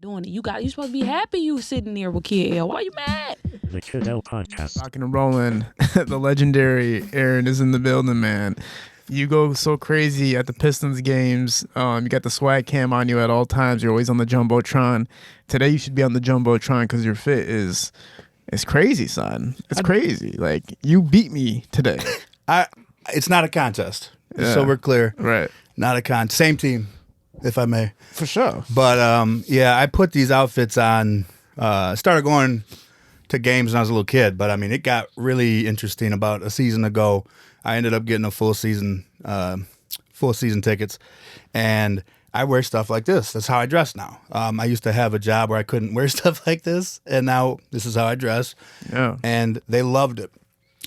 doing it. You supposed to be happy you sitting there with Kid L. Why you mad? The Kid L podcast. Rocking and rolling. The legendary Aaron is in the building, man. You go so crazy at the Pistons games. You got the swag cam on you at all times. You're always on the Jumbotron. Today you should be on the Jumbotron because your fit is crazy, son. It's crazy. Like, you beat me today. It's not a contest. Yeah. So we're clear. Right. Not a contest. Same team, if I may. For sure. But yeah, I put these outfits on. Started going to games when I was a little kid, but I mean, it got really interesting about a season ago. I ended up getting a full season tickets, and I wear stuff like this. That's how I dress now. I used to have a job where I couldn't wear stuff like this, and now this is how I dress. Yeah. And they loved it.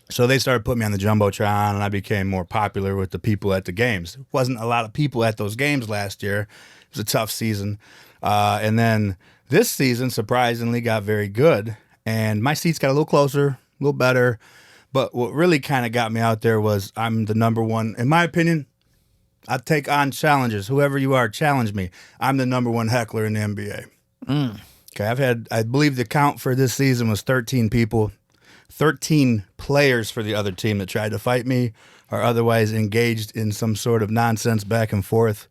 So they started putting me on the Jumbotron, and I became more popular with the people at the games. There wasn't a lot of people at those games last year. It was a tough season. And then this season, surprisingly, got very good. And my seats got a little closer, a little better. But what really kind of got me out there was I'm the number one. In my opinion, I take on challenges. Whoever you are, challenge me. I'm the number one heckler in the NBA. Okay, I believe the count for this season was 13 people. 13 players for the other team that tried to fight me or otherwise engaged in some sort of nonsense back and forth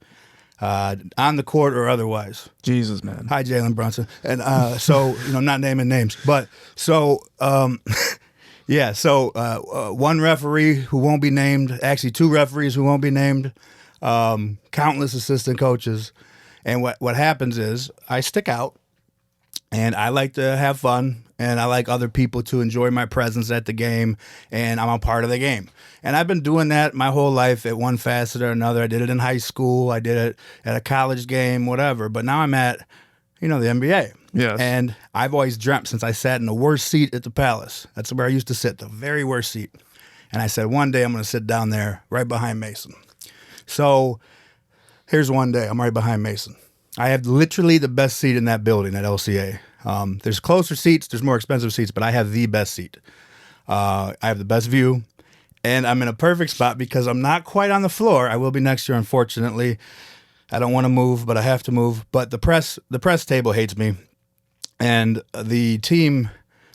on the court or otherwise. Jesus, man. Hi, Jalen Brunson. And so, not naming names. But so, yeah, so one referee who won't be named, actually two referees who won't be named, countless assistant coaches. And what happens is I stick out. And I like to have fun, and I like other people to enjoy my presence at the game, and I'm a part of the game. And I've been doing that my whole life at one facet or another. I did it in high school. I did it at a college game, whatever. But now I'm at, the NBA. Yes. And I've always dreamt since I sat in the worst seat at the Palace. That's where I used to sit, the very worst seat. And I said, one day I'm going to sit down there right behind Mason. So here's one day. I'm right behind Mason. I have literally the best seat in that building at LCA. There's closer seats, there's more expensive seats, but I have the best seat. I have the best view, and I'm in a perfect spot because I'm not quite on the floor. I will be next year, unfortunately. I don't want to move, but I have to move. But the press table hates me, and the team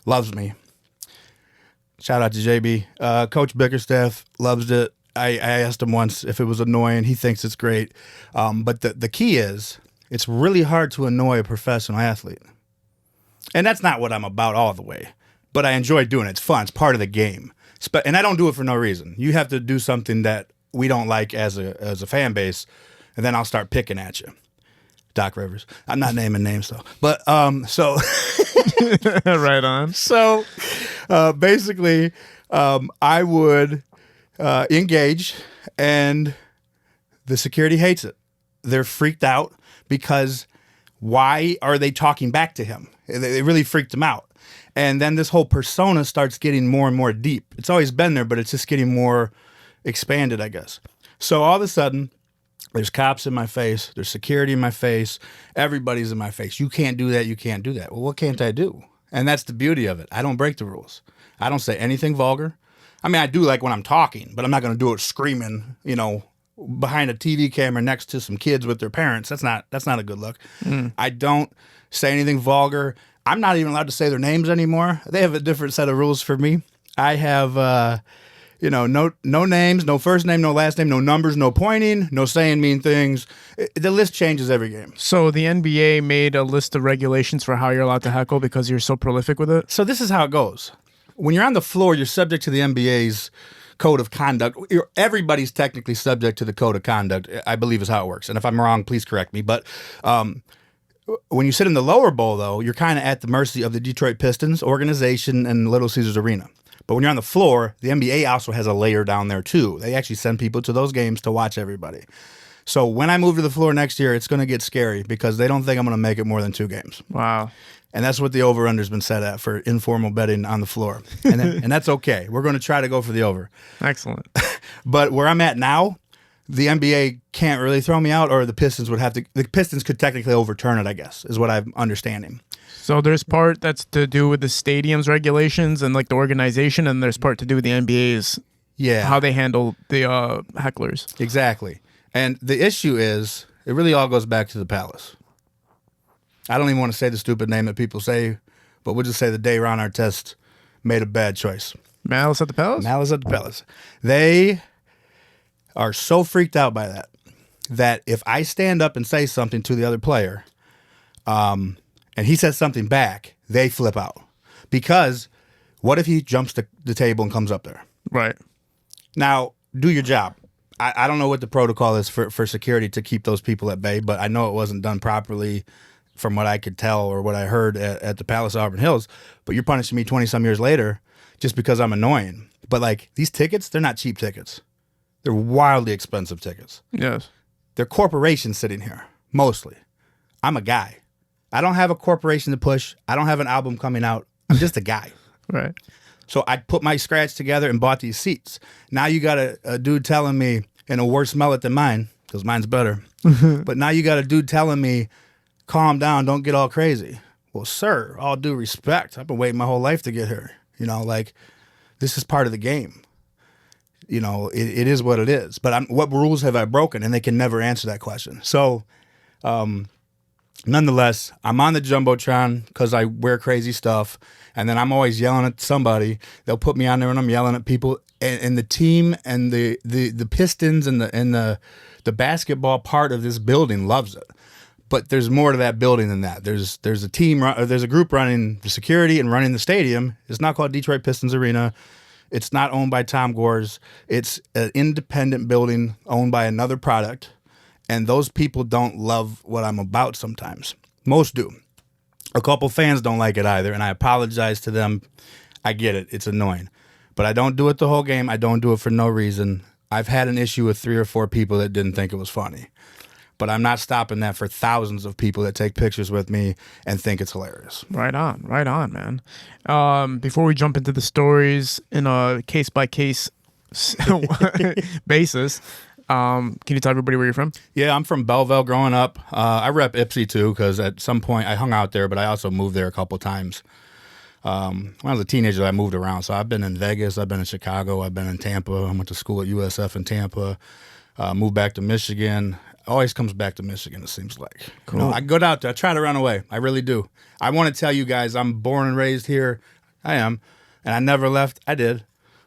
loves me. Shout out to JB. Coach Bickerstaff loves it. I asked him once if it was annoying. He thinks it's great. But the key is, it's really hard to annoy a professional athlete. And that's not what I'm about all the way. But I enjoy doing it. It's fun. It's part of the game. And I don't do it for no reason. You have to do something that we don't like as a fan base, and then I'll start picking at you. Doc Rivers. I'm not naming names, though. But, so... Right on. So, basically, I would engage, and the security hates it. They're freaked out. Because why are they talking back to him? It really freaked him out. And then this whole persona starts getting more and more deep. It's always been there, but it's just getting more expanded, I guess. So all of a sudden, there's cops in my face. There's security in my face. Everybody's in my face. You can't do that. You can't do that. Well, what can't I do? And that's the beauty of it. I don't break the rules. I don't say anything vulgar. I mean, I do like when I'm talking, but I'm not going to do it screaming, behind a TV camera next to some kids with their parents. That's not a good look. I don't say anything vulgar. I'm not even allowed to say their names anymore. They have a different set of rules for me. I have, no names, no first name, no last name, no numbers, no pointing, no saying mean things. The list changes every game. So the NBA made a list of regulations for how you're allowed to heckle because you're so prolific with it? So this is how it goes. When you're on the floor, you're subject to the NBA's code of conduct. Everybody's technically subject to the code of conduct, I believe is how it works. And if I'm wrong, please correct me. But when you sit in the lower bowl, though, you're kind of at the mercy of the Detroit Pistons organization and Little Caesars Arena. But when you're on the floor, the NBA also has a layer down there, too. They actually send people to those games to watch everybody. So when I move to the floor next year, it's going to get scary because they don't think I'm going to make it more than 2 games. Wow. And that's what the over-under's been set at for informal betting on the floor. And that's okay. We're going to try to go for the over. Excellent. But where I'm at now, the NBA can't really throw me out, or the Pistons could technically overturn it, I guess, is what I'm understanding. So there's part that's to do with the stadium's regulations and like the organization, and there's part to do with the NBA's, how they handle the hecklers. Exactly. And the issue is, it really all goes back to the Palace. I don't even want to say the stupid name that people say, but we'll just say the day Ron Artest made a bad choice. Malice at the Palace? Malice at the Palace. They are so freaked out by that if I stand up and say something to the other player, and he says something back, they flip out. Because what if he jumps the table and comes up there? Right. Now, do your job. I don't know what the protocol is for security to keep those people at bay, but I know it wasn't done properly from what I could tell or what I heard at the Palace Auburn Hills. But you're punishing me 20-some years later just because I'm annoying. But, like, these tickets, they're not cheap tickets. They're wildly expensive tickets. Yes. They're corporations sitting here, mostly. I'm a guy. I don't have a corporation to push. I don't have an album coming out. I'm just a guy. Right. So I put my scratch together and bought these seats. Now you got a dude telling me, in a worse mullet than mine, because mine's better, but now you got a dude telling me, calm down, don't get all crazy. Well, sir, all due respect, I've been waiting my whole life to get here. You know, like, this is part of the game. You know, it is what it is. But what rules have I broken? And they can never answer that question. So, nonetheless, I'm on the Jumbotron because I wear crazy stuff, and then I'm always yelling at somebody. They'll put me on there, and I'm yelling at people. And the team and the Pistons and the basketball part of this building loves it. But there's more to that building than that. There's a team, there's a group running the security and running the stadium. It's not called Detroit Pistons Arena. It's not owned by Tom Gores. It's an independent building owned by another product. And those people don't love what I'm about sometimes. Most do. A couple fans don't like it either, and I apologize to them. I get it. It's annoying. But I don't do it the whole game. I don't do it for no reason. I've had an issue with 3 or 4 people that didn't think it was funny. But I'm not stopping that for thousands of people that take pictures with me and think it's hilarious. Right on, man. Before we jump into the stories in a case-by-case basis, can you tell everybody where you're from? Yeah, I'm from Belleville growing up. I rep Ipsy too because at some point I hung out there, but I also moved there a couple times. When I was a teenager, I moved around. So I've been in Vegas, I've been in Chicago, I've been in Tampa. I went to school at USF in Tampa, moved back to Michigan. Always comes back to Michigan, it seems like. Cool. You know, I go out there, I try to run away. I really do. I want to tell you guys I'm born and raised here. I am. And I never left. I did.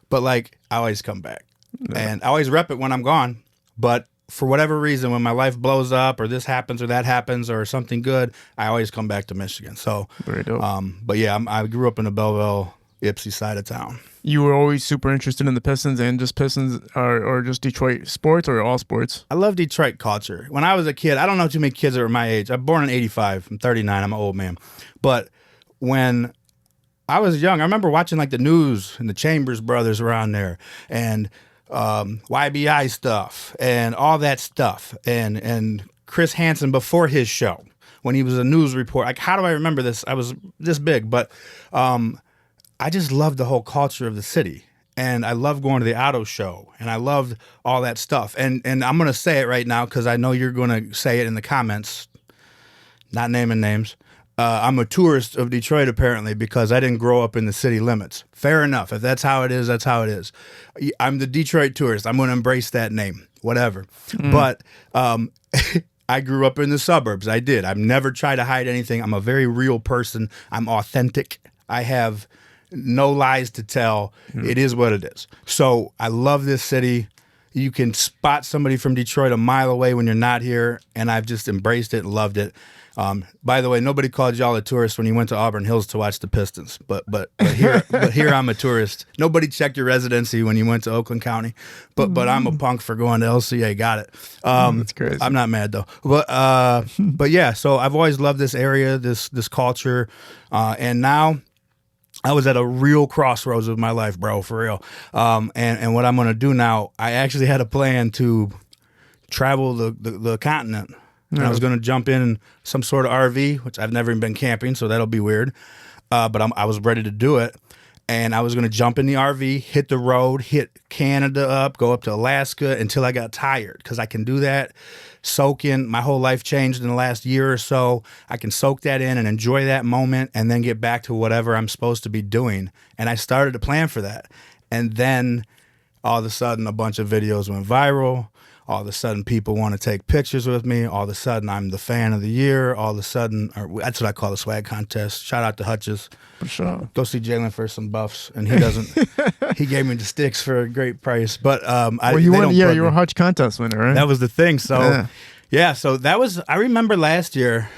But, like, I always come back. Yeah. And I always rep it when I'm gone. But for whatever reason, when my life blows up or this happens or that happens or something good, I always come back to Michigan. So, very dope. But yeah, I grew up in the Belleville, Ipsy side of town. You were always super interested in the Pistons and just Pistons or just Detroit sports or all sports? I love Detroit culture. When I was a kid, I don't know too many kids that were my age. I'm born in 85. I'm 39. I'm an old man. But when I was young, I remember watching like the news and the Chambers brothers were on there and YBI stuff and all that stuff. And Chris Hansen before his show when he was a news reporter. Like, how do I remember this? I was this big, but I just loved the whole culture of the city. And I loved going to the auto show. And I loved all that stuff. And I'm going to say it right now because I know you're going to say it in the comments, not naming names. I'm a tourist of Detroit, apparently, because I didn't grow up in the city limits. Fair enough. If that's how it is, that's how it is. I'm the Detroit tourist. I'm going to embrace that name, whatever. But I grew up in the suburbs. I did. I've never tried to hide anything. I'm a very real person. I'm authentic. I have no lies to tell. It is what it is. So I love this city. You can spot somebody from Detroit a mile away when you're not here, and I've just embraced it and loved it. By the way, nobody called y'all a tourist when you went to Auburn Hills to watch the Pistons, but here I'm a tourist. Nobody checked your residency when you went to Oakland County, but I'm a punk for going to LCA. Got it. That's crazy. I'm not mad though. But yeah. So I've always loved this area, this culture, and now I was at a real crossroads of my life, bro, for real. And what I'm going to do now, I actually had a plan to travel the continent. And I was going to jump in some sort of RV, which I've never even been camping, so that'll be weird. But I was ready to do it. And I was going to jump in the RV, hit the road, hit Canada up, go up to Alaska until I got tired. Because I can do that, soak in. My whole life changed in the last year or so. I can soak that in and enjoy that moment and then get back to whatever I'm supposed to be doing. And I started to plan for that. And then all of a sudden, a bunch of videos went viral. All of a sudden, people want to take pictures with me. All of a sudden, I'm the fan of the year. All of a sudden, that's what I call the swag contest. Shout out to Hutches. For sure. Go see Jalen for some buffs, and he doesn't. He gave me the sticks for a great price. But you were a Hutch contest winner, right? That was the thing. So so that was. I remember last year,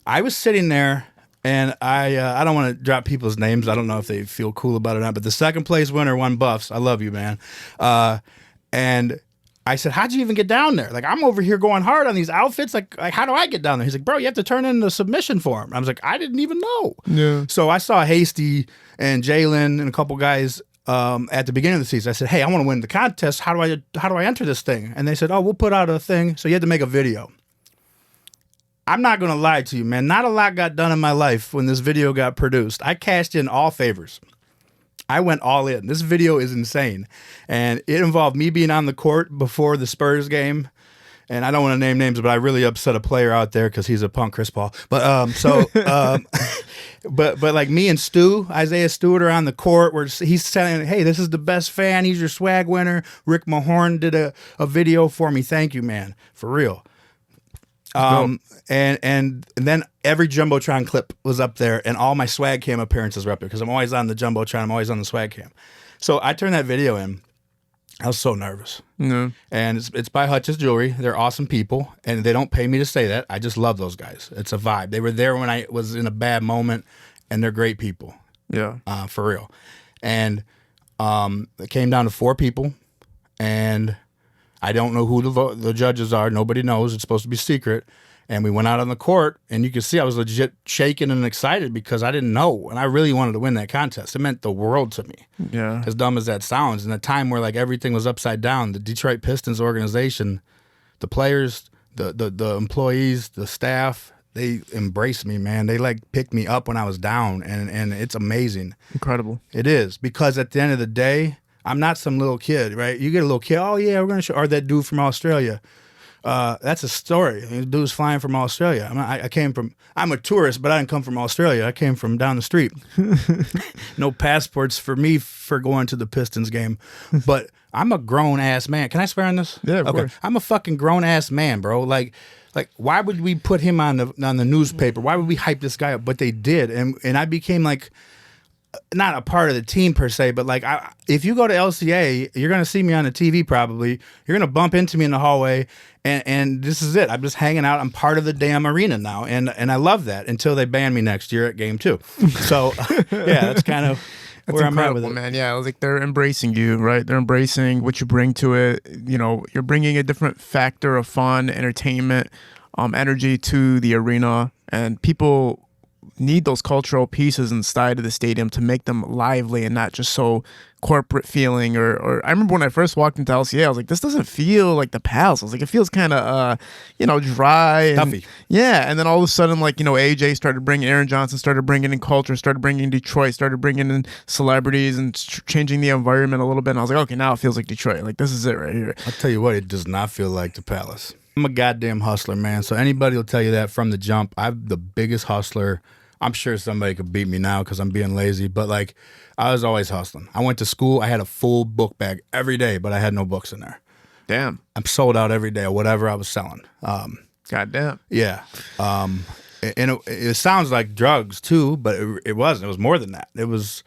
I was sitting there. And I don't want to drop people's names. I don't know if they feel cool about it or not. But the second place winner won buffs. I love you, man. And I said, how'd you even get down there? Like, I'm over here going hard on these outfits. Like how do I get down there? He's like, bro, you have to turn in the submission form. I was like, I didn't even know. Yeah. So I saw Hasty and Jalen and a couple guys at the beginning of the season. I said, hey, I want to win the contest. How do I enter this thing? And they said, oh, we'll put out a thing. So you had to make a video. I'm not going to lie to you, man. Not a lot got done in my life when this video got produced. I cashed in all favors. I went all in. This video is insane. And it involved me being on the court before the Spurs game. And I don't want to name names, but I really upset a player out there because he's a punk Chris Paul. But but like me and Isaiah Stewart are on the court where he's saying, hey, this is the best fan. He's your swag winner. Rick Mahorn did a video for me. Thank you, man. For real. And then every Jumbotron clip was up there, and all my swag cam appearances were up there because I'm always on the Jumbotron, I'm always on the swag cam. So I turned that video in. I was so nervous. No. And it's by Hutch's Jewelry. They're awesome people, and they don't pay me to say that. I just love those guys. It's a vibe. They were there when I was in a bad moment, and they're great people. Yeah. For real. And it came down to 4 people, and I don't know who the judges are. Nobody knows. It's supposed to be secret. And we went out on the court, and you could see I was legit shaking and excited because I didn't know. And I really wanted to win that contest. It meant the world to me. Yeah. As dumb as that sounds. In a time where like everything was upside down, the Detroit Pistons organization, the players, the employees, the staff, they embraced me, man. They like picked me up when I was down, and it's amazing. Incredible. It is. Because at the end of the day, I'm not some little kid, right? You get a little kid, oh yeah, we're gonna show, or that dude from Australia. That's a story. The dude's flying from Australia. I'm a tourist, but I didn't come from Australia. I came from down the street. No passports for me for going to the Pistons game. But I'm a grown ass man. Can I swear on this? Yeah, of course. I'm a fucking grown ass man, bro. Like why would we put him on the newspaper? Why would we hype this guy up? But they did, and I became like, not a part of the team per se, but like if you go to LCA, you're gonna see me on the TV probably. You're gonna bump into me in the hallway, and this is it. I'm just hanging out. I'm part of the damn arena now, and I love that until they ban me next year at Game 2. So yeah, that's kind of where I'm at with it, man. Yeah, like they're embracing you, right? They're embracing what you bring to it. You know, you're bringing a different factor of fun, entertainment, energy to the arena, and people need those cultural pieces inside of the stadium to make them lively and not just so corporate feeling. Or I remember when I first walked into LCA, I was like, this doesn't feel like the Palace. I was like, it feels kind of dry and stuffy. Yeah, and then all of a sudden, like, AJ started bringing, Aaron Johnson started bringing in culture, started bringing Detroit, started bringing in celebrities and changing the environment a little bit. And I was like, okay, now it feels like Detroit. Like, this is it right here. I'll tell you what, it does not feel like the Palace. I'm a goddamn hustler, man. So anybody will tell you that from the jump. I'm the biggest hustler. I'm sure somebody could beat me now because I'm being lazy, but like I was always hustling. I went to school. I had a full book bag every day, but I had no books in there. Damn. I'm sold out every day of whatever I was selling. Goddamn. Yeah. And it sounds like drugs too, but it wasn't. It was more than that. It was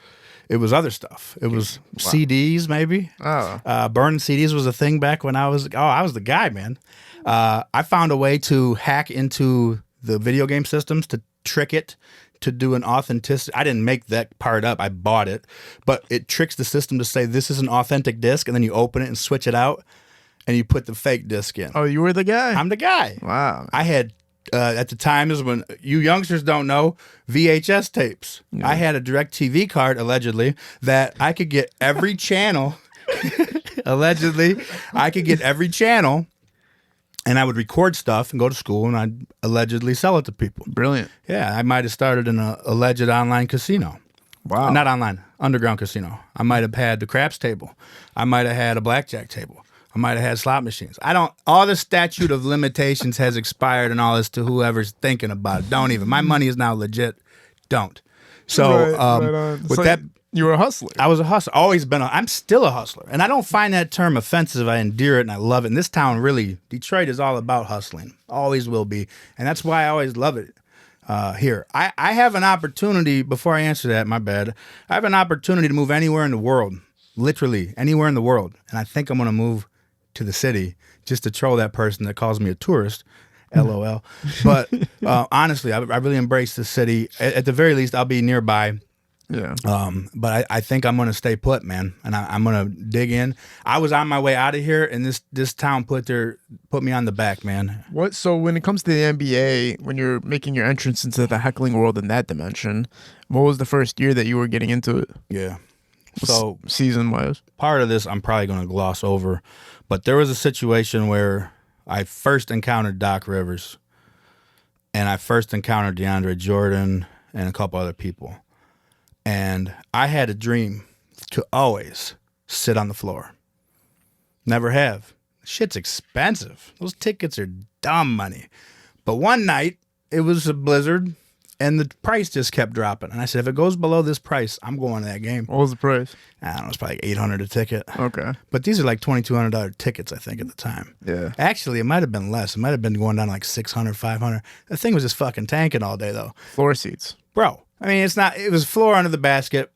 other stuff. It was CDs maybe. Oh. Burning CDs was a thing back when I was the guy, man. I found a way to hack into the video game systems to trick it to do an authenticity. I didn't make that part up. I bought it, but it tricks the system to say this is an authentic disc, and then you open it and switch it out, and you put the fake disc in. Oh, you were the guy? I'm the guy. Wow. I had at the time is when you youngsters don't know VHS tapes. Yeah. I had a DirecTV card allegedly that I could get every channel. Allegedly, I could get every channel. And I would record stuff and go to school, and I'd allegedly sell it to people. Brilliant. Yeah, I might have started an alleged online casino. Wow. Not online, underground casino. I might have had the craps table. I might have had a blackjack table. I might have had slot machines. All the statute of limitations has expired and all this to whoever's thinking about it. Don't even. My money is now legit. Don't. So right on. with that You were a hustler. I was a hustler. Always been. I'm still a hustler, and I don't find that term offensive. I endear it, and I love it. And this town, really, Detroit is all about hustling. Always will be, and that's why I always love it here. I have an opportunity. Before I answer that, my bad. I have an opportunity to move anywhere in the world, literally anywhere in the world, and I think I'm going to move to the city just to troll that person that calls me a tourist. LOL. But honestly, I really embrace the city. At the very least, I'll be nearby. Yeah. But I think I'm gonna stay put, man, and I'm gonna dig in. I was on my way out of here, and this town put me on the back, man. What? So when it comes to the NBA, when you're making your entrance into the heckling world in that dimension, what was the first year that you were getting into it? Yeah. So season wise, part of this I'm probably gonna gloss over, but there was a situation where I first encountered Doc Rivers, and I first encountered DeAndre Jordan and a couple other people. And I had a dream to always sit on the floor. Never have. Shit's expensive. Those tickets are dumb money. But one night, it was a blizzard, and the price just kept dropping. And I said, if it goes below this price, I'm going to that game. what was the price? I don't know, it's probably like $800 a ticket. Okay. But these are like $2,200 tickets, I think, at the time. Yeah. Actually, it might have been less. It might have been going down to like $600, $500. The thing was just fucking tanking all day, though. Floor seats. Bro, I mean, it was floor under the basket.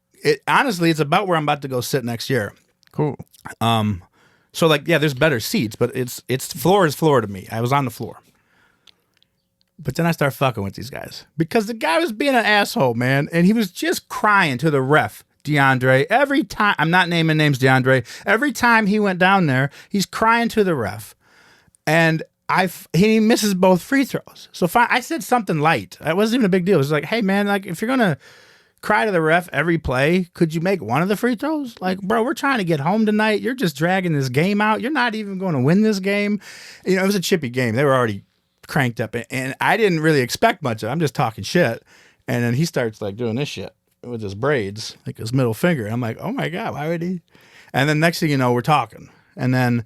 Honestly, it's about where I'm about to go sit next year. Cool. So like, yeah, there's better seats, but it's floor is floor to me. I was on the floor. But then I started fucking with these guys because the guy was being an asshole, man. And he was just crying to the ref, DeAndre. Every time, I'm not naming names, DeAndre. Every time he went down there, he's crying to the ref. And he misses both free throws. So I said something light. It wasn't even a big deal. It was like, hey, man, like if you're going to cry to the ref every play, could you make one of the free throws? Like, bro, we're trying to get home tonight. You're just dragging this game out. You're not even going to win this game. You know, it was a chippy game. They were already cranked up. And I didn't really expect much of it. I'm just talking shit. And then he starts like doing this shit with his braids, like his middle finger. And I'm like, oh my God, why would he? And then next thing you know, we're talking. And then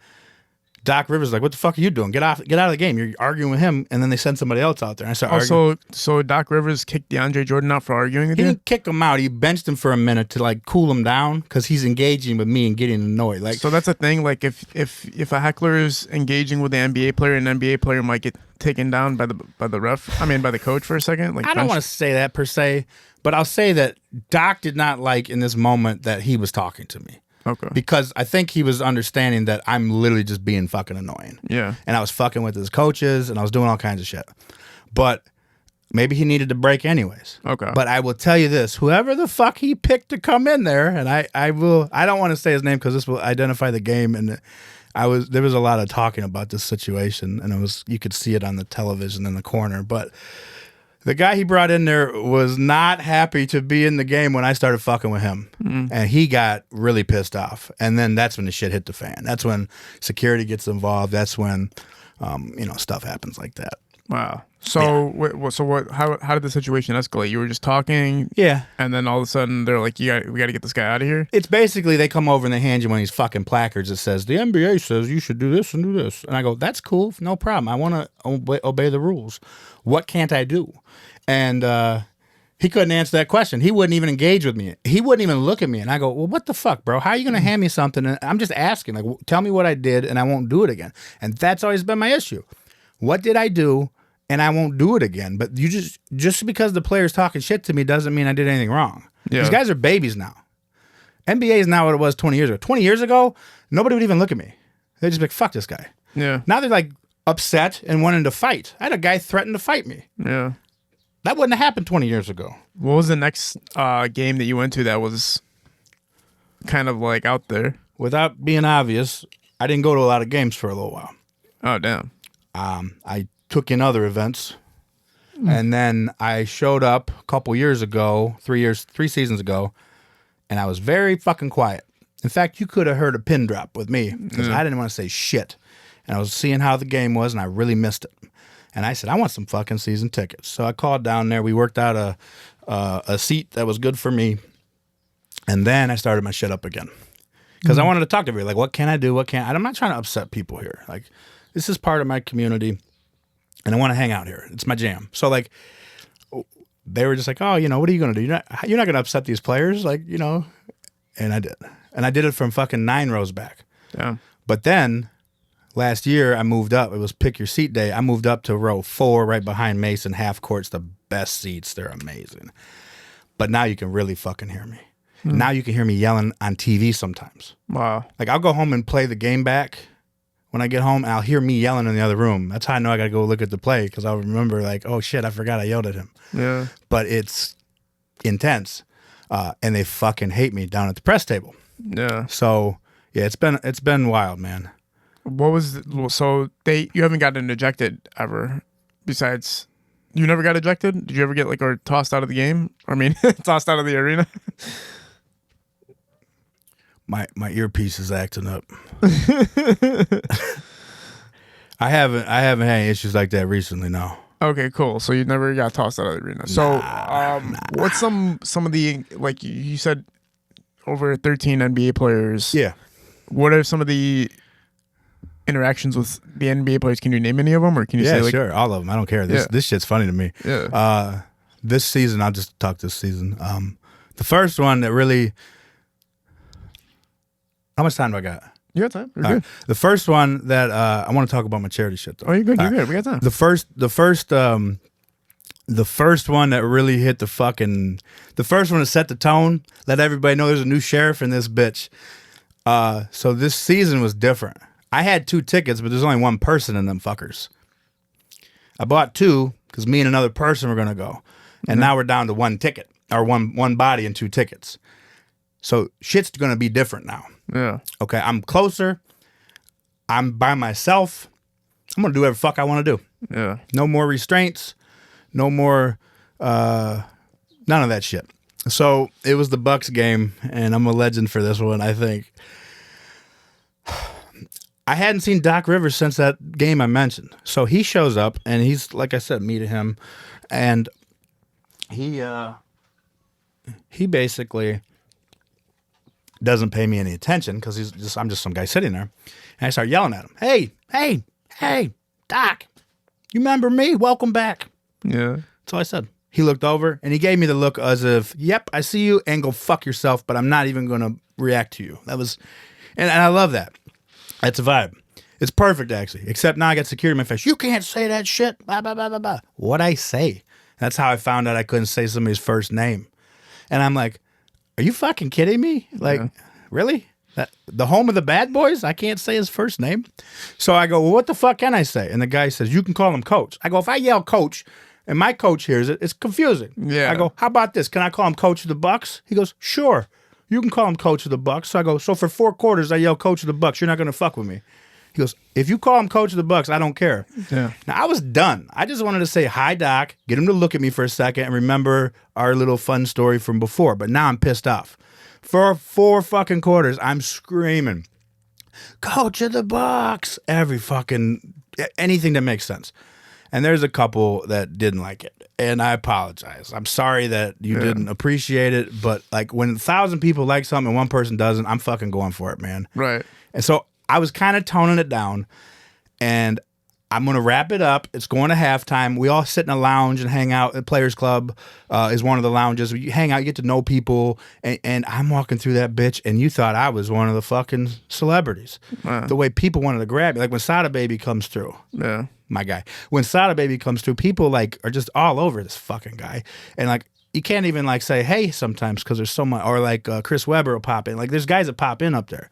Doc Rivers is like, what the fuck are you doing? Get out of the game. You're arguing with him. And then they send somebody else out there. And I start arguing. So Doc Rivers kicked DeAndre Jordan out for arguing with He you? didn't kick him out. He benched him for a minute to like cool him down because he's engaging with me and getting annoyed. Like, so that's the thing. Like if a heckler is engaging with the NBA player, an NBA player might get taken down by the ref. I mean, by the coach for a second. Like, I don't want to say that per se, but I'll say that Doc did not like in this moment that he was talking to me. Okay. Because I think he was understanding that I'm literally just being fucking annoying. Yeah. And I was fucking with his coaches and I was doing all kinds of shit. But maybe he needed to break anyways. Okay. But I will tell you this, whoever the fuck he picked to come in there, and I don't want to say his name because this will identify the game, and there was a lot of talking about this situation, and you could see it on the television in the corner, but the guy he brought in there was not happy to be in the game when I started fucking with him. Mm-hmm. And he got really pissed off. And then that's when the shit hit the fan. That's when security gets involved. That's when, stuff happens like that. Wow. So, yeah. How did the situation escalate? You were just talking? Yeah. And then all of a sudden they're like, we got to get this guy out of here? It's basically they come over and they hand you one of these fucking placards that says, the NBA says you should do this and do this. And I go, that's cool. No problem. I want to obey the rules. What can't I do? And he couldn't answer that question. He wouldn't even engage with me. He wouldn't even look at me. And I go, well, what the fuck, bro? How are you going to hand me something? And I'm just asking, like, tell me what I did and I won't do it again. And that's always been my issue. What did I do? And I won't do it again. But you just because the player's talking shit to me doesn't mean I did anything wrong. Yeah. These guys are babies now. NBA is not what it was 20 years ago. 20 years ago, nobody would even look at me. They'd just be like, fuck this guy. Yeah. Now they're like upset and wanting to fight. I had a guy threaten to fight me. Yeah. That wouldn't have happened 20 years ago. What was the next game that you went to that was kind of like out there? Without being obvious, I didn't go to a lot of games for a little while. Oh, damn. I took in other events, and then I showed up a couple years ago, 3 seasons ago, and I was very fucking quiet. In fact, you could have heard a pin drop with me because I didn't want to say shit. And I was seeing how the game was, and I really missed it. And I said, I want some fucking season tickets. So I called down there. We worked out a seat that was good for me. And then I started my shit up again. Because I wanted to talk to everybody. Like, what can I do? What can't I? I'm not trying to upset people here. Like, this is part of my community. And I want to hang out here. It's my jam. So, like, they were just like, oh, what are you going to do? You're not going to upset these players. Like, and I did. And I did it from fucking 9 rows back. Yeah. But then last year I moved up. It was pick your seat day. I moved up to row 4 right behind Mason, half court's the best seats. They're amazing. But now you can really fucking hear me. Now you can hear me yelling on TV sometimes. Wow. Like I'll go home and play the game back when I get home, and I'll hear me yelling in the other room. That's how I know I got to go look at the play, because I'll remember like, oh shit, I forgot I yelled at him. Yeah. But it's intense, and they fucking hate me down at the press table. Yeah. So yeah, it's been wild, man. What was you haven't gotten ejected ever? Besides, you never got ejected? Did you ever get or tossed out of the game? I mean, tossed out of the arena? My earpiece is acting up. I haven't had any issues like that recently. No. Okay, cool. So you never got tossed out of the arena. So, what's some of the, like you said, over 13 NBA players? Yeah. What are some of the interactions with the NBA players? Can you name any of them, or can you say like? Sure, all of them. I don't care. This shit's funny to me. Yeah. This season, I'll just talk this season. The first one that really. How much time do I got? You got time. You're All good. right. The first one that I want to talk about my charity shit though. Oh, you're good. You're All good. We got time. The first one that really hit the first one to set the tone, let everybody know there's a new sheriff in this bitch. So this season was different. I had 2 tickets, but there's only 1 person in them fuckers. I bought 2 because me and another person were gonna go, and now we're down to 1 ticket, or one body and 2 tickets. So shit's gonna be different now. Yeah. Okay, I'm closer. I'm by myself. I'm gonna do whatever the fuck I want to do. Yeah. No more restraints. No more. None of that shit. So it was the Bucks game, and I'm a legend for this one. I think. I hadn't seen Doc Rivers since that game I mentioned. So he shows up, and he's, like I said, me to him, and he basically doesn't pay me any attention because I'm just some guy sitting there, and I start yelling at him. Hey, Doc, you remember me? Welcome back. Yeah. That's all I said. He looked over and he gave me the look as if, yep, I see you, and go fuck yourself, but I'm not even going to react to you. That was, and I love that. That's a vibe. It's perfect, actually, except now I got security in my face. You can't say that shit. Blah, blah, blah, blah, blah. What'd I say? That's how I found out I couldn't say somebody's first name. And I'm like, are you fucking kidding me? Like, really? The home of the bad boys? I can't say his first name? So I go, well, what the fuck can I say? And the guy says, you can call him coach. I go, if I yell coach and my coach hears it, it's confusing. Yeah. I go, how about this? Can I call him coach of the Bucks? He goes, sure. You can call him coach of the Bucks. So I go, so for 4 quarters, I yell coach of the Bucks. You're not going to fuck with me. He goes, if you call him coach of the Bucks, I don't care. Yeah. Now, I was done. I just wanted to say hi, Doc, get him to look at me for a second and remember our little fun story from before. But now I'm pissed off. For 4 fucking quarters, I'm screaming, coach of the Bucks, anything that makes sense. And there's a couple that didn't like it. And I apologize. I'm sorry that you didn't appreciate it. But like when 1,000 people like something and 1 person doesn't, I'm fucking going for it, man. Right. And so I was kind of toning it down, and I'm going to wrap it up. It's going to halftime. We all sit in a lounge and hang out. The Players Club is one of the lounges. You hang out, you get to know people, and I'm walking through that bitch, and you thought I was one of the fucking celebrities. Wow. The way people wanted to grab me. Like when Sada Baby comes through. Yeah. My guy. When Sada Baby comes through, people like are just all over this fucking guy. And like you can't even like say hey sometimes because there's so much. Or like Chris Webber will pop in. Like there's guys that pop in up there.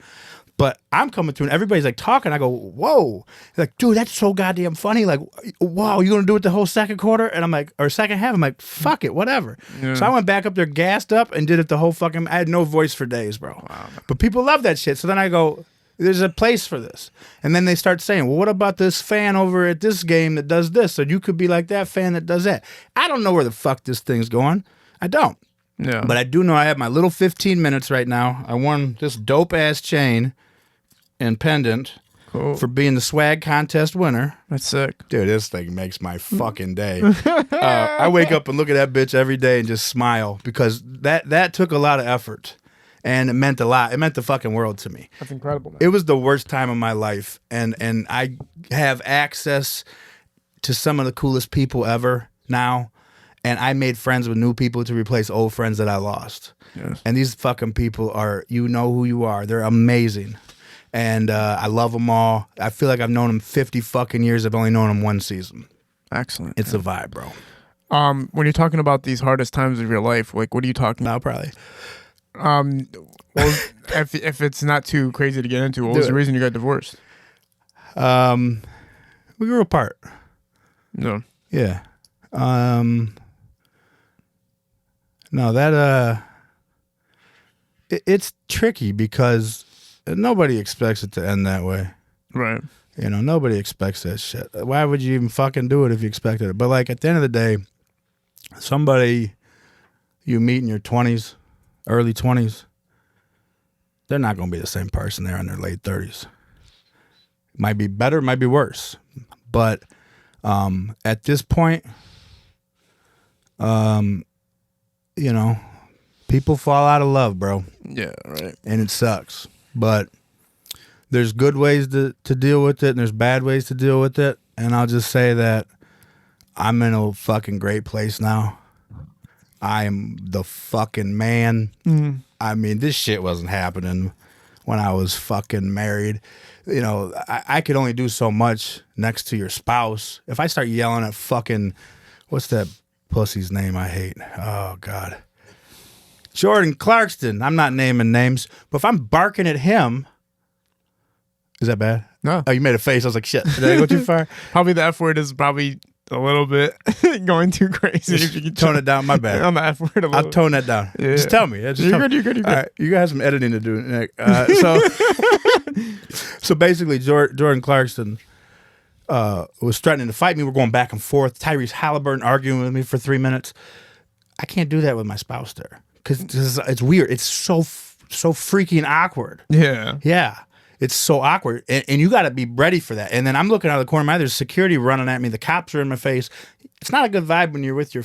But I'm coming through and everybody's like talking. I go, whoa. They're like, dude, that's so goddamn funny. Like, wow, you gonna do it the whole second quarter? And I'm like, or second half. I'm like, fuck it, whatever. Yeah. So I went back up there, gassed up, and did it the whole fucking. I had no voice for days, bro. Wow. But people love that shit. So then I go, there's a place for this. And then they start saying, well, what about this fan over at this game that does this? So you could be like that fan that does that. I don't know where the fuck this thing's going. I don't. Yeah. But I do know I have my little 15 minutes right now. I won this dope-ass chain and pendant for being the swag contest winner. That's sick. Dude, this thing makes my fucking day. I wake up and look at that bitch every day and just smile because that took a lot of effort. And it meant a lot. It meant the fucking world to me. That's incredible, man. It was the worst time of my life. And I have access to some of the coolest people ever now. And I made friends with new people to replace old friends that I lost. Yes. And these fucking people are, you know who you are. They're amazing. And I love them all. I feel like I've known them 50 fucking years. I've only known them one season. Excellent. It's a vibe, bro. When you're talking about these hardest times of your life, like, what are you talking about? Now, probably. Well, if it's not too crazy to get into, what was the reason you got divorced? We grew apart. No. Yeah. No, that it's tricky because nobody expects it to end that way. Right. You know, nobody expects that shit. Why would you even fucking do it if you expected it? But like at the end of the day, somebody you meet in your 20s, early 20s, they're not going to be the same person they're in their late 30s. Might be better, might be worse. But at this point, you know, people fall out of love, bro. Yeah, right. And it sucks. But there's good ways to deal with it, and there's bad ways to deal with it. And I'll just say that I'm in a fucking great place now. I am the fucking man. Mm. I mean, this shit wasn't happening when I was fucking married. You know, I could only do so much next to your spouse. If I start yelling at fucking, what's that pussy's name I hate? Oh, God. Jordan Clarkston. I'm not naming names, but if I'm barking at him, is that bad? No. Oh, you made a face. I was like, shit. Did I go too far? Probably the F word is probably a little bit going too crazy. If you can tone it down. My bad. On the F word a little. I'll tone that down. Yeah. Just tell me. Yeah, just you're tell good. me. You're good. You're good. All right, you guys have some editing to do, Nick. So basically, Jordan Clarkston was threatening to fight me. We're going back and forth. Tyrese Halliburton arguing with me for 3 minutes. I can't do that with my spouse there because it's weird. It's so freaking awkward. Yeah. Yeah. It's so awkward, and you got to be ready for that. And then I'm looking out of the corner of my eye. There's security running at me. The cops are in my face. It's not a good vibe when you're with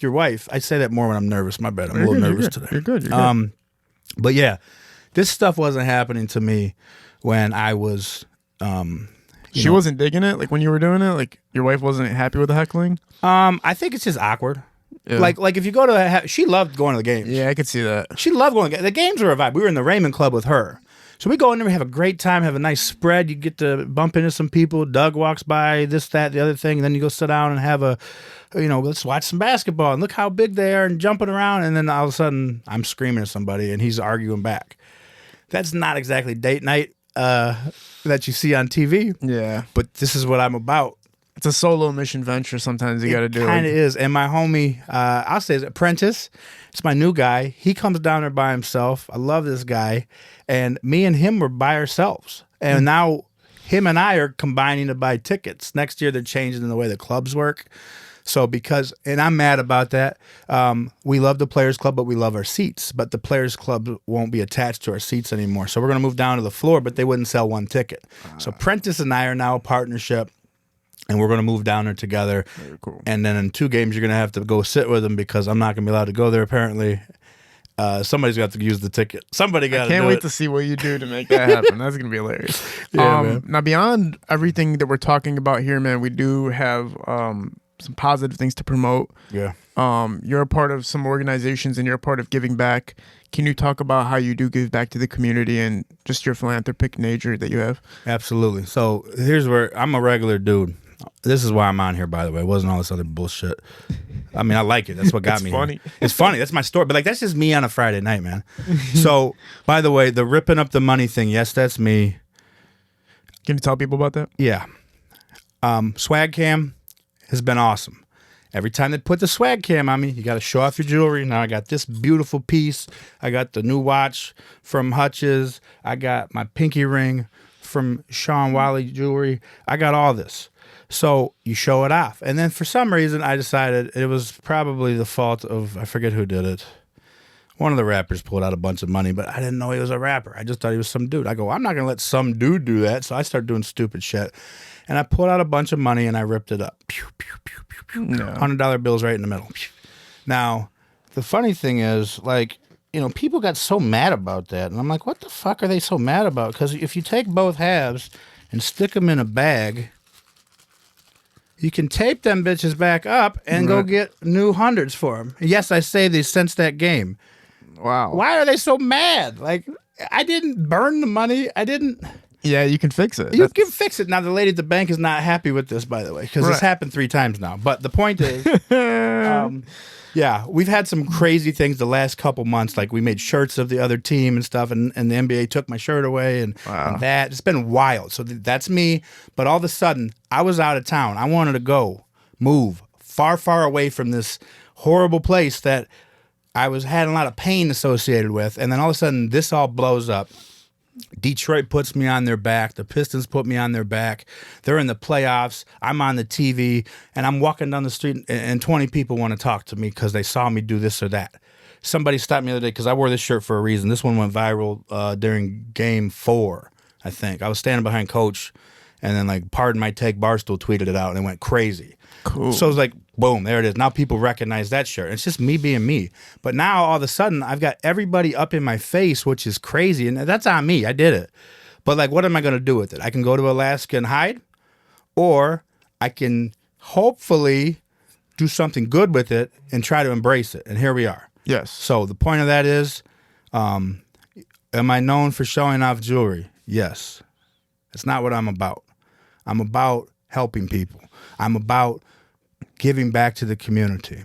your wife. I say that more when I'm nervous. My bad. I'm a little nervous today. You're good. You're good. But yeah, this stuff wasn't happening to me when I was. She wasn't digging it, like when you were doing it. Like your wife wasn't happy with the heckling. I think it's just awkward. Yeah. Like if you go to, she loved going to the games. Yeah, I could see that. She loved going to the games. Were a vibe. We were in the Raymond Club with her. So we go in there, we have a great time, have a nice spread. You get to bump into some people. Doug walks by, this, that, the other thing. And then you go sit down and have let's watch some basketball. And look how big they are and jumping around. And then all of a sudden, I'm screaming at somebody and he's arguing back. That's not exactly date night that you see on TV. Yeah. But this is what I'm about. It's a solo mission venture sometimes you got to do. It kind of is. And my homie, I'll say his apprentice, it's my new guy. He comes down there by himself. I love this guy. And me and him were by ourselves. And now him and I are combining to buy tickets. Next year they're changing the way the clubs work. So and I'm mad about that. We love the Players Club, but we love our seats. But the Players Club won't be attached to our seats anymore. So we're going to move down to the floor, but they wouldn't sell one ticket. So Prentice and I are now a partnership. And we're going to move down there together. Very cool. And then in 2 games, you're going to have to go sit with them because I'm not going to be allowed to go there, apparently. Somebody's got to use the ticket. Somebody got to do it. I can't wait to see what you do to make that happen. That's going to be hilarious. Yeah, man. Now, beyond everything that we're talking about here, man, we do have some positive things to promote. Yeah. You're a part of some organizations and you're a part of giving back. Can you talk about how you do give back to the community and just your philanthropic nature that you have? Absolutely. So here's where I'm a regular dude. This is why I'm on here, by the way. It wasn't all this other bullshit. I mean, I like it. That's what got me funny. Here. It's funny. That's my story. But like, that's just me on a Friday night, man. So, by the way, the ripping up the money thing, yes, that's me. Can you tell people about that? Yeah. Swag Cam has been awesome. Every time they put the swag cam on me, you got to show off your jewelry. Now I got this beautiful piece. I got the new watch from Hutch's. I got my pinky ring from Sean Wiley Jewelry. I got all this. So you show it off. And then for some reason, I decided it was probably the fault of, I forget who did it. One of the rappers pulled out a bunch of money, but I didn't know he was a rapper. I just thought he was some dude. I go, I'm not going to let some dude do that. So I started doing stupid shit. And I pulled out a bunch of money and I ripped it up. Pew, pew, pew, pew, pew. Yeah. $100 bills right in the middle. Now, the funny thing is, like, people got so mad about that. And I'm like, what the fuck are they so mad about? Because if you take both halves and stick them in a bag, you can tape them bitches back up and go get new hundreds for them. Yes, I say they since that game. Wow. Why are they so mad? Like, I didn't burn the money. I didn't. Yeah, you can fix it. You can fix it. Now, the lady at the bank is not happy with this, by the way, because it's happened 3 times now. But the point is, yeah, we've had some crazy things the last couple months. Like, we made shirts of the other team and stuff, and the NBA took my shirt away, and that. It's been wild. So that's me. But all of a sudden, I was out of town. I wanted to move far, far away from this horrible place that I had a lot of pain associated with. And then all of a sudden, this all blows up. Detroit puts me on their back. The Pistons put me on their back. They're in the playoffs. I'm on the TV, and I'm walking down the street, and 20 people want to talk to me because they saw me do this or that. Somebody stopped me the other day because I wore this shirt for a reason. This one went viral during Game 4, I think. I was standing behind Coach, and then, like, Pardon My Take, Barstool tweeted it out, and it went crazy. Cool. So it was like, boom, there it is. Now people recognize that shirt. It's just me being me. But now all of a sudden, I've got everybody up in my face, which is crazy. And that's on me. I did it. But like, what am I going to do with it? I can go to Alaska and hide, or I can hopefully do something good with it and try to embrace it. And here we are. Yes. So the point of that is, am I known for showing off jewelry? Yes. It's not what I'm about. I'm about helping people. I'm about giving back to the community.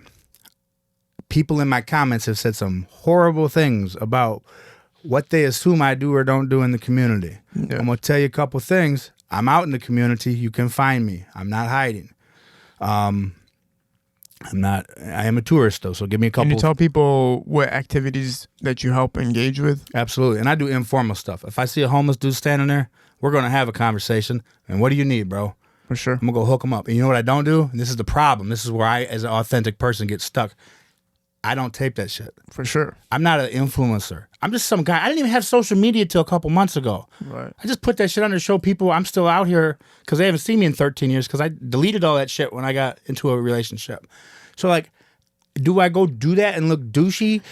People in my comments have said some horrible things about what they assume I do or don't do in the community. Yeah. I'm going to tell you a couple things. I'm out in the community. You can find me. I'm not hiding. I am a tourist, though, so give me a couple. Can you tell people what activities that you help engage with? Absolutely. And I do informal stuff. If I see a homeless dude standing there, we're going to have a conversation. And what do you need, bro? For sure. I'm going to go hook them up. And you know what I don't do? And this is the problem. This is where I, as an authentic person, get stuck. I don't tape that shit. For sure. I'm not an influencer. I'm just some guy. I didn't even have social media till a couple months ago. Right. I just put that shit on to show people I'm still out here because they haven't seen me in 13 years because I deleted all that shit when I got into a relationship. So, like, do I go do that and look douchey?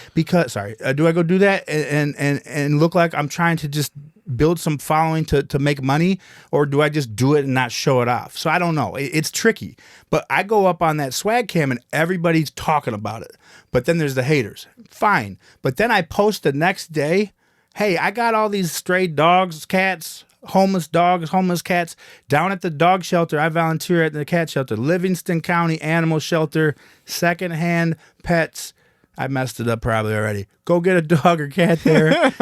Do I go do that and look like I'm trying to just build some following to make money, or do I just do it and not show it off? So I don't know. It's tricky. But I go up on that swag cam and everybody's talking about it. But then there's the haters. Fine. But then I post the next day, hey, I got all these stray dogs, cats, homeless dogs, homeless cats down at the dog shelter. I volunteer at the cat shelter, Livingston County Animal Shelter, secondhand pets. I messed it up probably already. Go get a dog or cat there.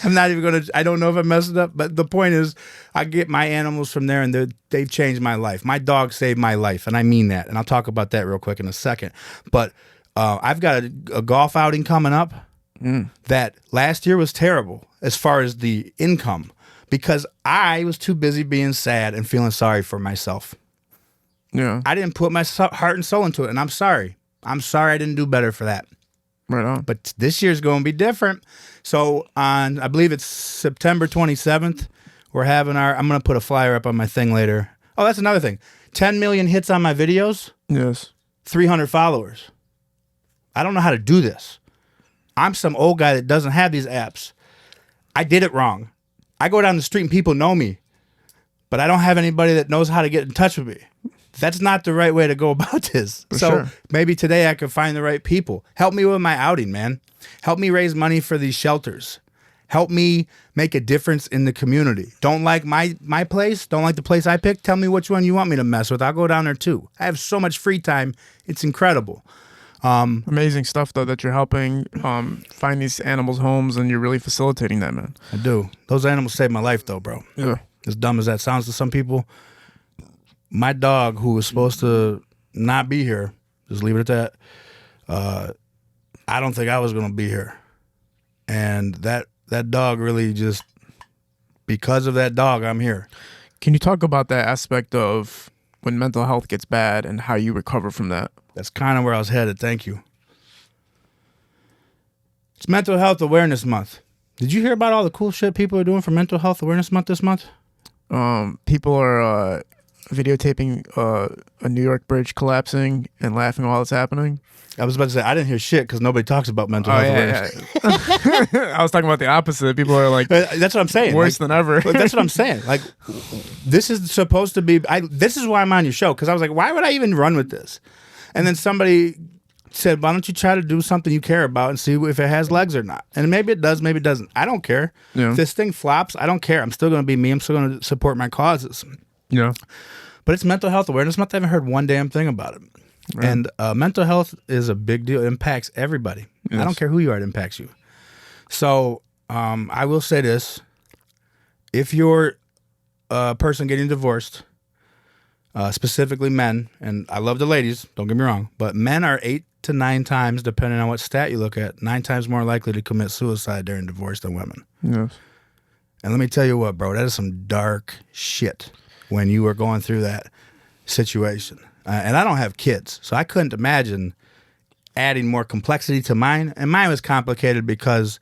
I'm not even going to, I don't know if I messed it up, but the point is I get my animals from there and they've changed my life. My dog saved my life, and I mean that. And I'll talk about that real quick in a second. But I've got a golf outing coming up that last year was terrible as far as the income because I was too busy being sad and feeling sorry for myself. Yeah. I didn't put my heart and soul into it, and I'm sorry. I'm sorry I didn't do better for that. Right on. But this year's going to be different. So on, I believe it's September 27th, we're having I'm going to put a flyer up on my thing later. Oh, that's another thing. 10 million hits on my videos. Yes. 300 followers. I don't know how to do this. I'm some old guy that doesn't have these apps. I did it wrong. I go down the street and people know me, but I don't have anybody that knows how to get in touch with me. That's not the right way to go about this. So maybe today I could find the right people. Help me with my outing, man. Help me raise money for these shelters. Help me make a difference in the community. Don't like my place? Don't like the place I picked? Tell me which one you want me to mess with. I'll go down there too. I have so much free time. It's incredible. Amazing stuff, though, that you're helping find these animals homes, and you're really facilitating that, man. I do. Those animals saved my life, though, bro. Yeah. As dumb as that sounds to some people, my dog, who was supposed to not be here, just leave it at that, I don't think I was going to be here. And that dog really just, because of that dog, I'm here. Can you talk about that aspect of when mental health gets bad and how you recover from that? That's kind of where I was headed. Thank you. It's Mental Health Awareness Month. Did you hear about all the cool shit people are doing for Mental Health Awareness Month this month? People are videotaping a New York bridge collapsing and laughing while it's happening? I was about to say, I didn't hear shit because nobody talks about mental health awareness. Yeah. I was talking about the opposite. People are like, that's what I'm saying. Worse than ever. Like, that's what I'm saying. Like, this is supposed to be, this is why I'm on your show, because I was like, why would I even run with this? And then somebody said, why don't you try to do something you care about and see if it has legs or not? And maybe it does, maybe it doesn't. I don't care. Yeah. If this thing flops, I don't care. I'm still going to be me. I'm still going to support my causes. Yeah. But it's Mental Health Awareness Month. I haven't heard one damn thing about it. Right. And mental health is a big deal. It impacts everybody. Yes. I don't care who you are, it impacts you. So I will say this. If you're a person getting divorced, specifically men, and I love the ladies, don't get me wrong, but men are 8 to 9 times, depending on what stat you look at, 9 times more likely to commit suicide during divorce than women. Yes. And let me tell you what, bro, that is some dark shit when you are going through that situation. And I don't have kids, so I couldn't imagine adding more complexity to mine. And mine was complicated because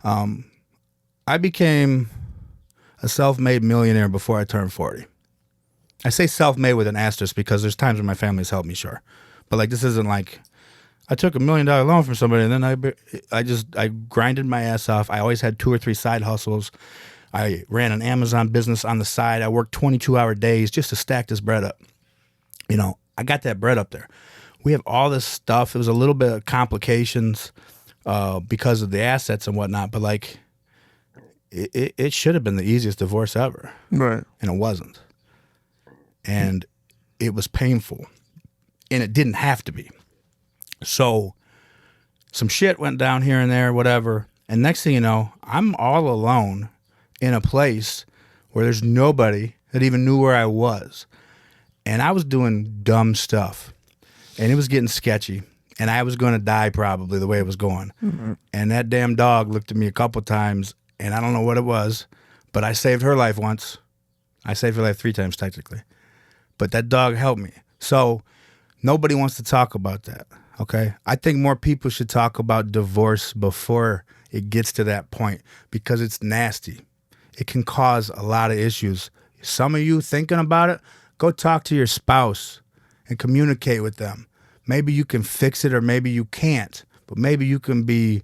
I became a self-made millionaire before I turned 40. I say self-made with an asterisk because there's times when my family has helped me, sure. But like, this isn't like I took $1 million loan from somebody and then I grinded my ass off. I always had 2 or 3 side hustles. I ran an Amazon business on the side. I worked 22-hour days just to stack this bread up. You know, I got that bread up there. We have all this stuff. It was a little bit of complications because of the assets and whatnot, but like it should have been the easiest divorce ever. Right. And it wasn't. And it was painful. And it didn't have to be. So some shit went down here and there, whatever. And next thing you know, I'm all alone in a place where there's nobody that even knew where I was. And I was doing dumb stuff. And it was getting sketchy. And I was going to die probably the way it was going. Mm-hmm. And that damn dog looked at me a couple times, and I don't know what it was, but I saved her life once. I saved her life 3 times technically. But that dog helped me. So nobody wants to talk about that, okay? I think more people should talk about divorce before it gets to that point because it's nasty. It can cause a lot of issues. Some of you thinking about it, go talk to your spouse and communicate with them. Maybe you can fix it or maybe you can't, but maybe you can be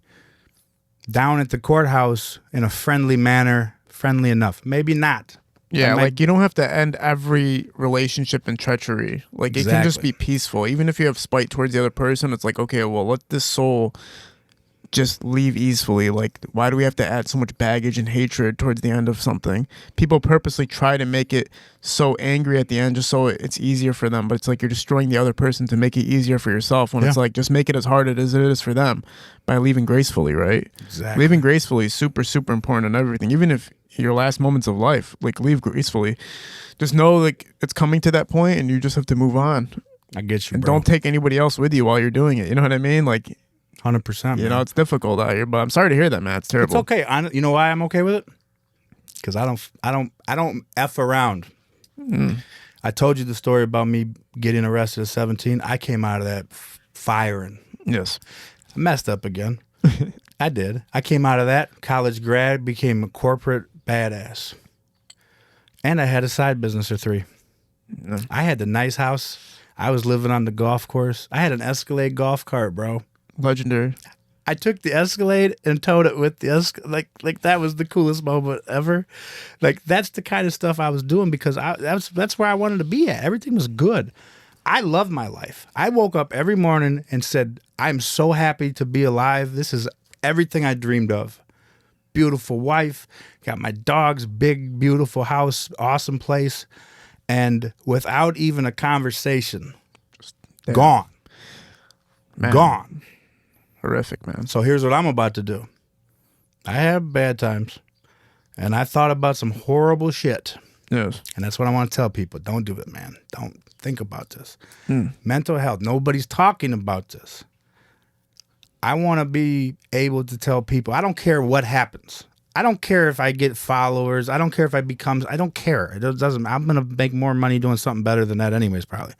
down at the courthouse in a friendly manner, friendly enough. Maybe not. Yeah, like you don't have to end every relationship in treachery. Like it can just be peaceful. Even if you have spite towards the other person, it's like, okay, well, let this soul just leave easily. Like, why do we have to add so much baggage and hatred towards the end of something? People purposely try to make it so angry at the end just so it's easier for them. But it's like you're destroying the other person to make it easier for yourself when it's like, just make it as hard as it is for them by leaving gracefully, right? Exactly. Leaving gracefully is super, super important in everything. Even if your last moments of life, like, leave gracefully. Just know, like, it's coming to that point and you just have to move on. I get you, and bro. don't take anybody else with you while you're doing it. You know what I mean? Like, 100%. You know, it's difficult out here, but I'm sorry to hear that, man. It's terrible. It's okay. You know why I'm okay with it? Because I don't F around. I told you the story about me getting arrested at 17. I came out of that firing. Yes. I messed up again. I did. I came out of that, college grad, became a corporate badass. And I had a side business or 3. Yeah. I had the nice house. I was living on the golf course. I had an Escalade golf cart, bro. Legendary. I took the Escalade and towed it with the like that was the coolest moment ever. Like, that's the kind of stuff I was doing because that's where I wanted to be at. Everything was good. I love my life. I woke up every morning and said, I'm so happy to be alive. This is everything I dreamed of. Beautiful wife, got my dogs, big, beautiful house, awesome place. And without even a conversation, gone. Man. Gone. Horrific, man. So here's what I'm about to do. I have bad times, and I thought about some horrible shit. Yes. And that's what I want to tell people. Don't do it, man. Don't think about this. Mental health. Nobody's talking about this. I want to be able to tell people, I don't care what happens. I don't care if I get followers. I don't care if I don't care. It doesn't. I'm going to make more money doing something better than that anyways, probably.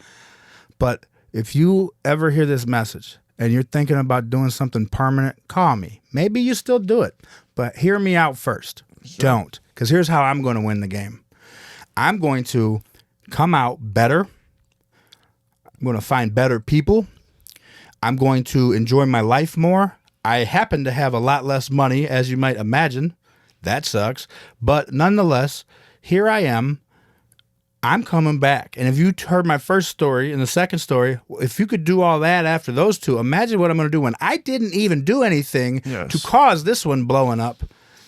But if you ever hear this message and you're thinking about doing something permanent, call me. Maybe you still do it, but hear me out first. Sure. Don't, because here's how I'm going to win the game. I'm going to come out better. I'm going to find better people. I'm going to enjoy my life more. I happen to have a lot less money, as you might imagine. That sucks. But nonetheless, here I am. I'm coming back. And if you heard my first story and the second story, if you could do all that after those two, imagine what I'm going to do when I didn't even do anything to cause this one blowing up.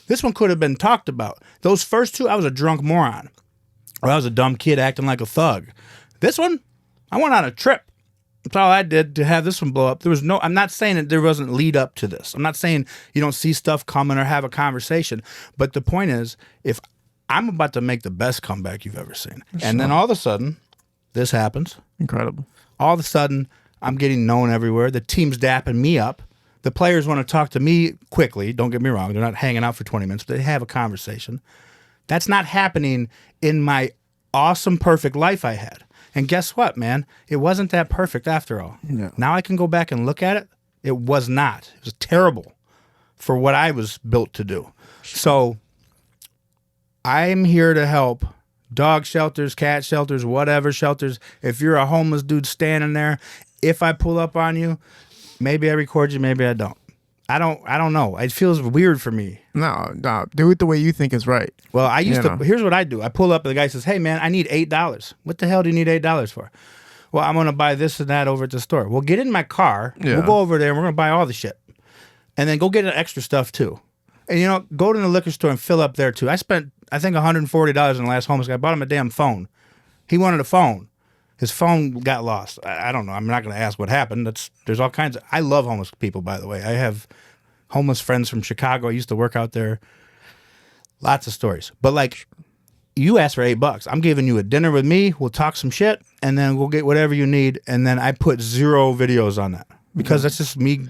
This one could have been talked about. Those first two, I was a drunk moron. Or I was a dumb kid acting like a thug. This one, I went on a trip. That's all I did to have this one blow up. I'm not saying that there wasn't lead up to this. I'm not saying you don't see stuff coming or have a conversation. But the point is, if I'm about to make the best comeback you've ever seen. And then all of a sudden, this happens. Incredible. All of a sudden, I'm getting known everywhere. The team's dapping me up. The players want to talk to me quickly. Don't get me wrong. They're not hanging out for 20 minutes. They have a conversation. That's not happening in my awesome, perfect life I had. And guess what, man? It wasn't that perfect after all. No. Now I can go back and look at it. It was not. It was terrible for what I was built to do. So I'm here to help dog shelters, cat shelters, whatever shelters. If you're a homeless dude standing there, if I pull up on you, maybe I record you, maybe I don't. I don't know. It feels weird for me. No, do it the way you think is right. Well, I used to. Here's what I do. I pull up and the guy says, "Hey, man, I need $8. What the hell do you need $8 for?" Well, I'm going to buy this and that over at the store. Well, get in my car. Yeah. We'll go over there and we're going to buy all the shit. And then go get extra stuff too. And, go to the liquor store and fill up there too. I spent, I think, $140 in the last homeless guy. I bought him a damn phone. He wanted a phone. His phone got lost. I don't know. I'm not going to ask what happened. There's all kinds of... I love homeless people, by the way. I have homeless friends from Chicago. I used to work out there. Lots of stories. But, you asked for $8. I'm giving you a dinner with me. We'll talk some shit, and then we'll get whatever you need. And then I put 0 videos on that. Because that's just me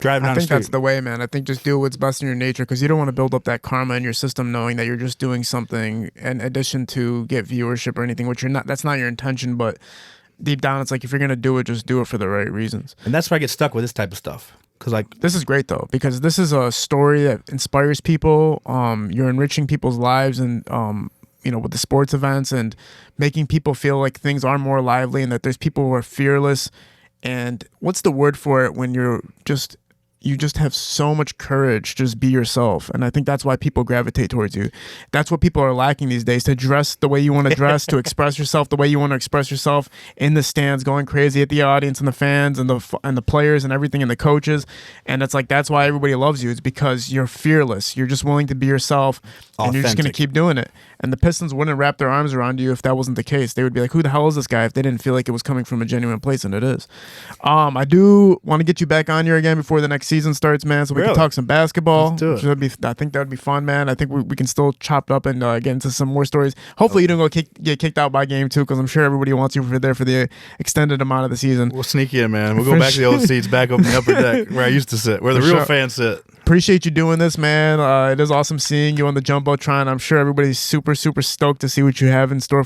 driving down the street. I think that's the way, man. I think just do what's best in your nature, because you don't want to build up that karma in your system knowing that you're just doing something in addition to get viewership or anything, which you're not. That's not your intention, but deep down, it's like if you're going to do it, just do it for the right reasons. And that's why I get stuck with this type of stuff. Because this is great, though, because this is a story that inspires people. You're enriching people's lives and, with the sports events and making people feel like things are more lively and that there's people who are fearless. And what's the word for it when you just have so much courage, just be yourself. And I think that's why people gravitate towards you. That's what people are lacking these days, to dress the way you want to dress, to express yourself the way you want to express yourself in the stands, going crazy at the audience and the fans and the players and everything and the coaches. And it's like, that's why everybody loves you. It's because you're fearless. You're just willing to be yourself. And you're just going to keep doing it. And the Pistons wouldn't wrap their arms around you if that wasn't the case. They would be like, who the hell is this guy, if they didn't feel like it was coming from a genuine place, and it is. I do want to get you back on here again before the next season starts, man, so we can talk some basketball. Let's do it. I think that would be fun, man. I think we can still chop it up and get into some more stories. Hopefully you don't get kicked out by game 2, because I'm sure everybody wants you there for the extended amount of the season. We'll sneak you in, man. We'll go back to the old seats, back up in the upper deck where I used to sit, where the real fans sit. Appreciate you doing this, man. It is awesome seeing you on the Jumbotron. I'm sure everybody's super, super stoked to see what you have in store